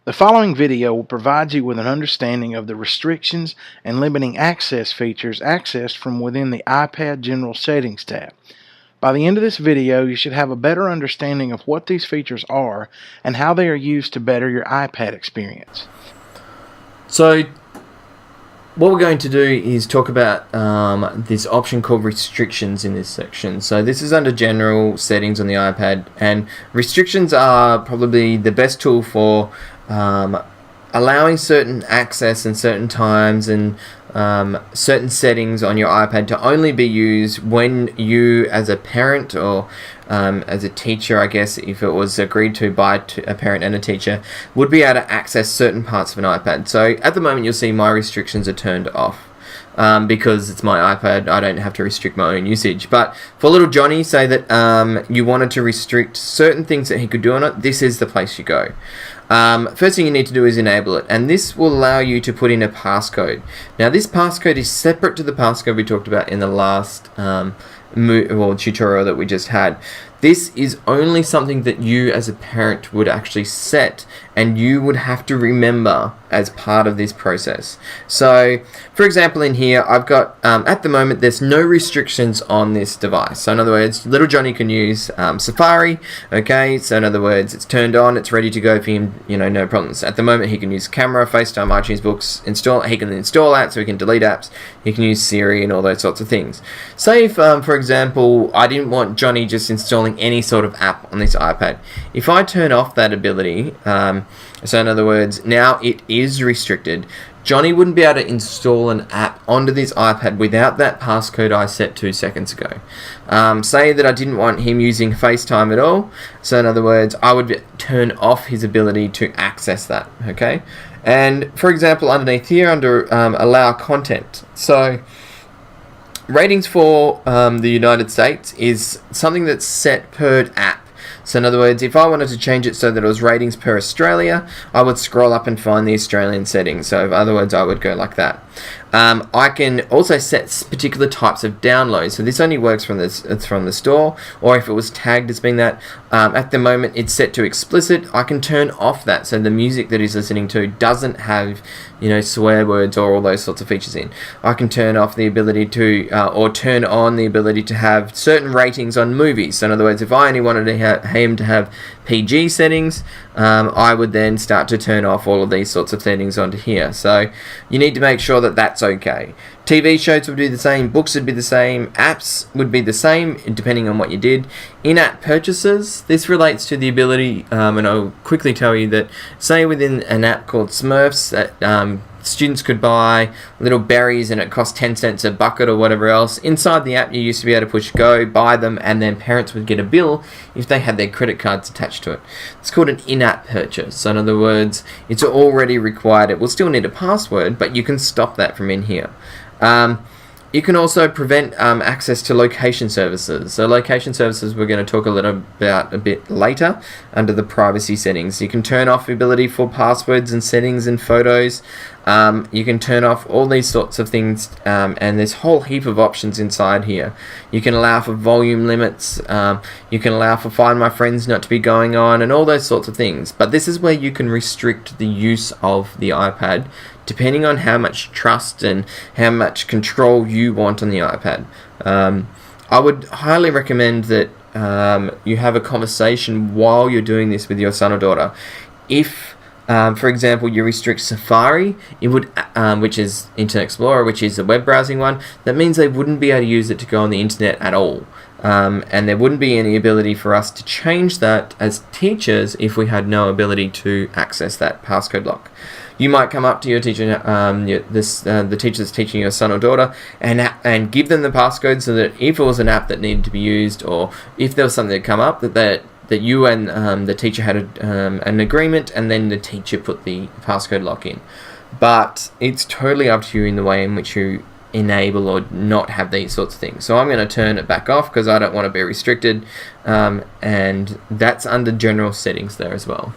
The following video will provide you with an understanding of the restrictions and limiting access features accessed from within the iPad General Settings tab. By the end of this video, you should have a better understanding of what these features are and how they are used to better your iPad experience. So what we're going to do is talk about this option called restrictions in this section. So this is under general settings on the iPad, and restrictions are probably the best tool for allowing certain access and certain times and certain settings on your iPad to only be used when you as a parent or as a teacher, I guess if it was agreed to by a parent and a teacher, would be able to access certain parts of an iPad. So at the moment you'll see my restrictions are turned off. Because it's my iPad, I don't have to restrict my own usage. But for little Johnny, say that you wanted to restrict certain things that he could do on it, this is the place you go. First thing you need to do is enable it, and this will allow you to put in a passcode. Now this passcode is separate to the passcode we talked about in the last tutorial that we just had. This is only something that you as a parent would actually set, and you would have to remember as part of this process. So for example, in here I've got at the moment there's no restrictions on this device. So in other words, little Johnny can use Safari. Okay, so in other words, it's turned on, it's ready to go for him, no problems. At the moment he can use camera, FaceTime, iTunes books, he can install apps, so he can delete apps, he can use Siri and all those sorts of things. Say if for example I didn't want Johnny just installing any sort of app on this iPad. If I turn off that ability, so in other words, now it is restricted, Johnny wouldn't be able to install an app onto this iPad without that passcode I set 2 seconds ago. Say that I didn't want him using FaceTime at all, so in other words, I would turn off his ability to access that, okay? And for example, underneath here, under allow content, so ratings for the United States is something that's set per app. So in other words, if I wanted to change it so that it was ratings per Australia, I would scroll up and find the Australian settings. So in other words, I would go like that. I can also set particular types of downloads. So this only works from the store, or if it was tagged as being that. At the moment, it's set to explicit. I can turn off that, so the music that he's listening to doesn't have, swear words or all those sorts of features in. I can turn off the ability to, or turn on the ability to have certain ratings on movies. So in other words, if I only wanted him to have PG settings, I would then start to turn off all of these sorts of settings onto here. So you need to make sure that that's okay. TV shows would be the same, books would be the same, apps would be the same depending on what you did. In-app purchases, this relates to the ability, and I'll quickly tell you that, say within an app called Smurfs that students could buy little berries and it cost 10 cents a bucket or whatever else. Inside the app you used to be able to push go, buy them, and then parents would get a bill if they had their credit cards attached to it. It's called an in-app purchase. So in other words, it's already required. It will still need a password, but you can stop that from in here. You can also prevent access to location services. So location services we're going to talk a little about a bit later under the privacy settings. You can turn off the ability for passwords and settings and photos. You can turn off all these sorts of things, and there's a whole heap of options inside here. You can allow for volume limits, you can allow for Find My Friends not to be going on, and all those sorts of things. But this is where you can restrict the use of the iPad depending on how much trust and how much control you want on the iPad. I would highly recommend that you have a conversation while you're doing this with your son or daughter. If for example, you restrict Safari, it would, which is Internet Explorer, which is a web browsing one, that means they wouldn't be able to use it to go on the internet at all. And there wouldn't be any ability for us to change that as teachers if we had no ability to access that passcode lock. You might come up to your teacher, the teacher that's teaching your son or daughter, and give them the passcode so that if it was an app that needed to be used, or if there was something that come up, that you and the teacher had an agreement, and then the teacher put the passcode lock in. But it's totally up to you in the way in which you enable or not have these sorts of things. So I'm going to turn it back off because I don't want to be restricted, and that's under general settings there as well.